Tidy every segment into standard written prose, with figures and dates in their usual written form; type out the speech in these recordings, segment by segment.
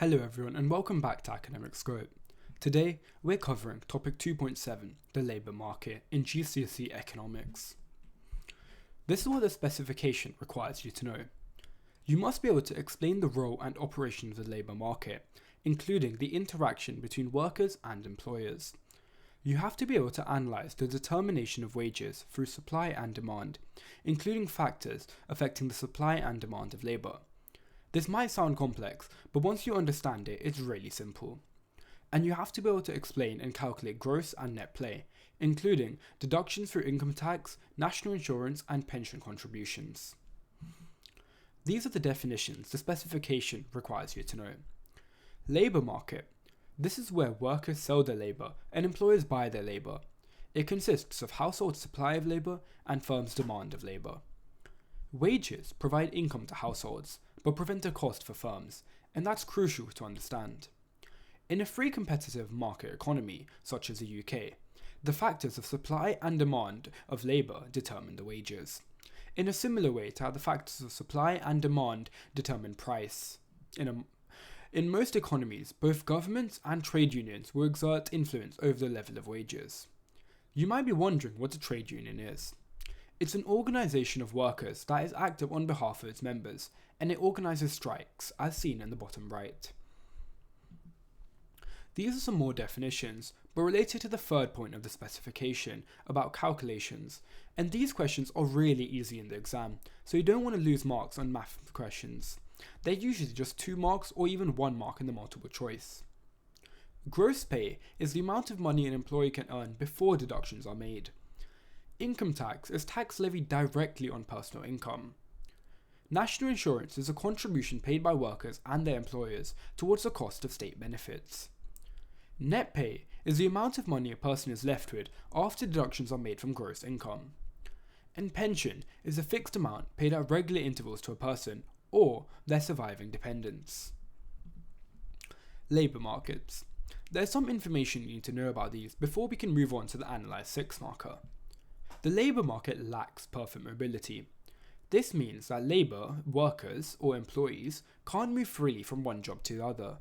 Hello everyone and welcome back to Academicscope. Today we're covering topic 2.7, the labour market in GCSE economics. This is what the specification requires you to know. You must be able to explain the role and operation of the labour market, including the interaction between workers and employers. You have to be able to analyse the determination of wages through supply and demand, including factors affecting the supply and demand of labour. This might sound complex, but once you understand it, it's really simple. And you have to be able to explain and calculate gross and net pay, including deductions through income tax, national insurance, and pension contributions. These are the definitions the specification requires you to know. Labour market. This is where workers sell their labour and employers buy their labour. It consists of household supply of labour and firms' demand of labour. Wages provide income to households, but prevent a cost for firms, and that's crucial to understand. In a free competitive market economy, such as the UK, the factors of supply and demand of labour determine the wages, in a similar way to how the factors of supply and demand determine price. In most economies, both governments and trade unions will exert influence over the level of wages. You might be wondering what a trade union is. It's an organisation of workers that is active on behalf of its members, and it organises strikes, as seen in the bottom right. These are some more definitions, but related to the third point of the specification about calculations, and these questions are really easy in the exam, so you don't want to lose marks on math questions. They're usually just 2 marks or even 1 mark in the multiple choice. Gross pay is the amount of money an employee can earn before deductions are made. Income tax is tax levied directly on personal income. National insurance is a contribution paid by workers and their employers towards the cost of state benefits. Net pay is the amount of money a person is left with after deductions are made from gross income. And pension is a fixed amount paid at regular intervals to a person or their surviving dependents. Labour markets. There's some information you need to know about these before we can move on to the Analyse 6 marker. The labour market lacks perfect mobility. This means that labour, workers, or employees can't move freely from one job to the other.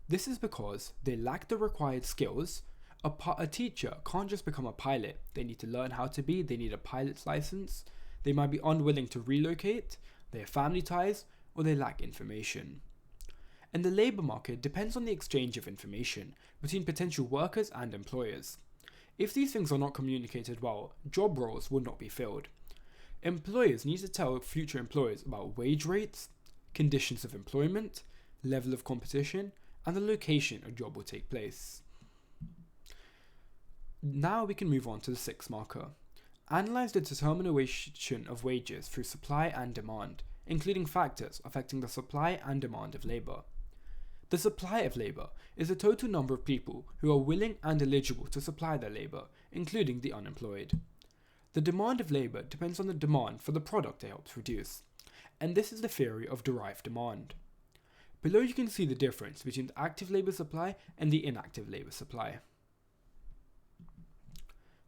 This is because they lack the required skills. A teacher can't just become a pilot. They need to learn how to be, they need a pilot's license, they might be unwilling to relocate, they have family ties, or they lack information. And the labour market depends on the exchange of information between potential workers and employers. If these things are not communicated well, job roles will not be filled. Employers need to tell future employers about wage rates, conditions of employment, level of competition, and the location a job will take place. Now we can move on to the 6th marker. Analyse the determination of wages through supply and demand, including factors affecting the supply and demand of labour. The supply of labour is the total number of people who are willing and eligible to supply their labour, including the unemployed. The demand of labour depends on the demand for the product it helps produce, and this is the theory of derived demand. Below you can see the difference between the active labour supply and the inactive labour supply.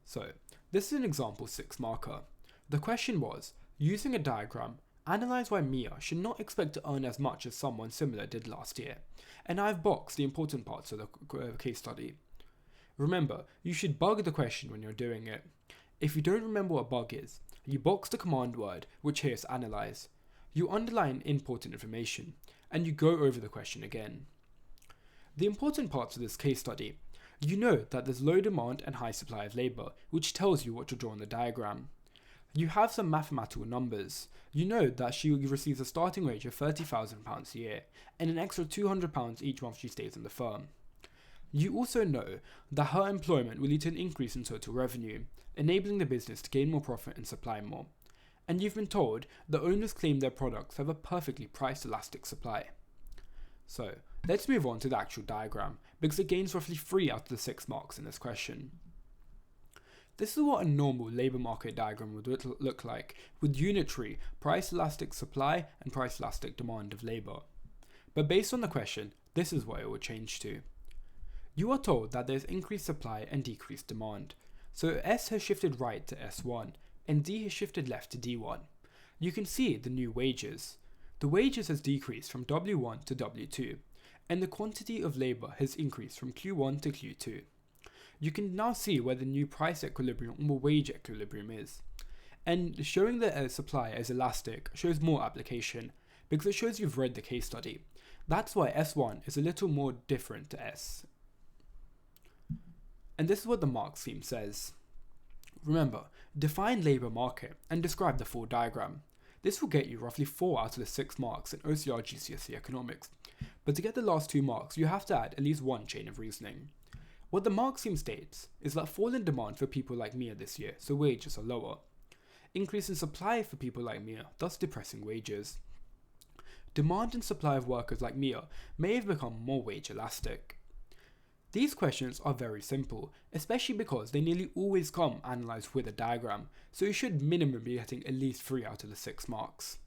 So, this is an example 6 marker. The question was, using a diagram, analyse why Mia should not expect to earn as much as someone similar did last year, and I've boxed the important parts of the case study. Remember, you should bug the question when you're doing it. If you don't remember what bug is, you box the command word, which here is analyse. You underline important information, and you go over the question again. The important parts of this case study. You know that there's low demand and high supply of labour, which tells you what to draw in the diagram. You have some mathematical numbers. You know that she receives a starting wage of £30,000 a year, and an extra £200 each month she stays in the firm. You also know that her employment will lead to an increase in total revenue, enabling the business to gain more profit and supply more. And you've been told that owners claim their products have a perfectly priced elastic supply. So, let's move on to the actual diagram, because it gains roughly 3 out of the 6 marks in this question. This is what a normal labour market diagram would look like, with unitary price elastic supply and price elastic demand of labour. But based on the question, this is what it will change to. You are told that there is increased supply and decreased demand, so S has shifted right to S1, and D has shifted left to D1. You can see the new wages. The wages has decreased from W1 to W2, and the quantity of labour has increased from Q1 to Q2. You can now see where the new price equilibrium or wage equilibrium is. And showing the supply as elastic shows more application, because it shows you've read the case study. That's why S1 is a little more different to S. And this is what the mark scheme says. Remember, define labour market and describe the full diagram. This will get you roughly 4 out of the 6 marks in OCR GCSE economics. But to get the last 2 marks, you have to add at least one chain of reasoning. What the mark scheme states is that fall in demand for people like Mia this year, so wages are lower. Increase in supply for people like Mia, thus depressing wages. Demand and supply of workers like Mia may have become more wage elastic. These questions are very simple, especially because they nearly always come analysed with a diagram, so you should minimum be getting at least 3 out of the 6 marks.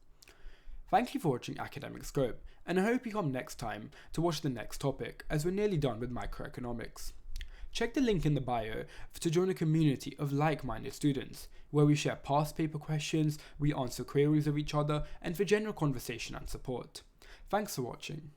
Thank you for watching Academic Scope, and I hope you come next time to watch the next topic, as we're nearly done with microeconomics. Check the link in the bio to join a community of like-minded students, where we share past paper questions, we answer queries of each other, and for general conversation and support. Thanks for watching.